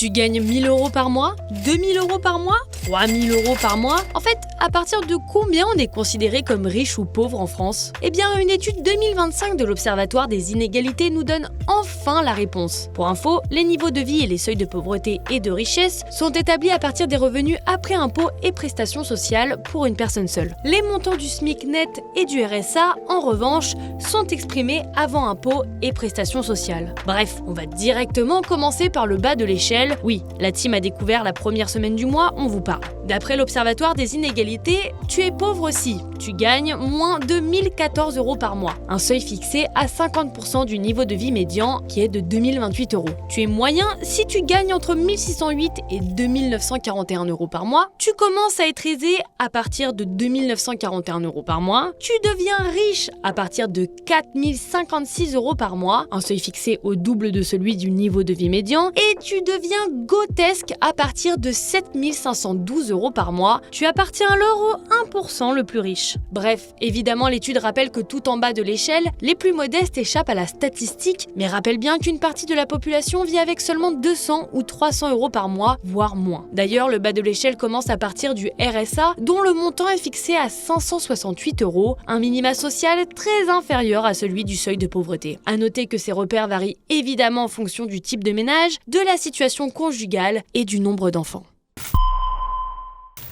Tu gagnes 1000 € par mois, 2000 € par mois, 3000 € par mois. En fait, à partir de combien on est considéré comme riche ou pauvre en France? Eh bien, une étude 2025 de l'Observatoire des inégalités nous donne enfin la réponse. Pour info, les niveaux de vie et les seuils de pauvreté et de richesse sont établis à partir des revenus après impôts et prestations sociales pour une personne seule. Les montants du SMIC net et du RSA, en revanche, sont exprimés avant impôts et prestations sociales. Bref, on va directement commencer par le bas de l'échelle. Oui, la team a découvert la première semaine du mois, on vous parle. D'après l'Observatoire des inégalités, tu es pauvre si tu gagnes moins de 1014 € par mois, un seuil fixé à 50% du niveau de vie médian qui est de 2028 €. Tu es moyen si tu gagnes entre 1608 et 2941 € par mois. Tu commences à être aisé à partir de 2941 € par mois. Tu deviens riche à partir de 4056 € par mois, un seuil fixé au double de celui du niveau de vie médian. Et tu deviens grotesque à partir de 7512 € par mois. Tu appartiens alors au 1% le plus riche. Bref, évidemment, l'étude rappelle que tout en bas de l'échelle, les plus modestes échappent à la statistique, mais rappelle bien qu'une partie de la population vit avec seulement 200 ou 300 € par mois, voire moins. D'ailleurs, le bas de l'échelle commence à partir du RSA, dont le montant est fixé à 568 €, un minima social très inférieur à celui du seuil de pauvreté. À noter que ces repères varient évidemment en fonction du type de ménage, de la situation conjugale et du nombre d'enfants.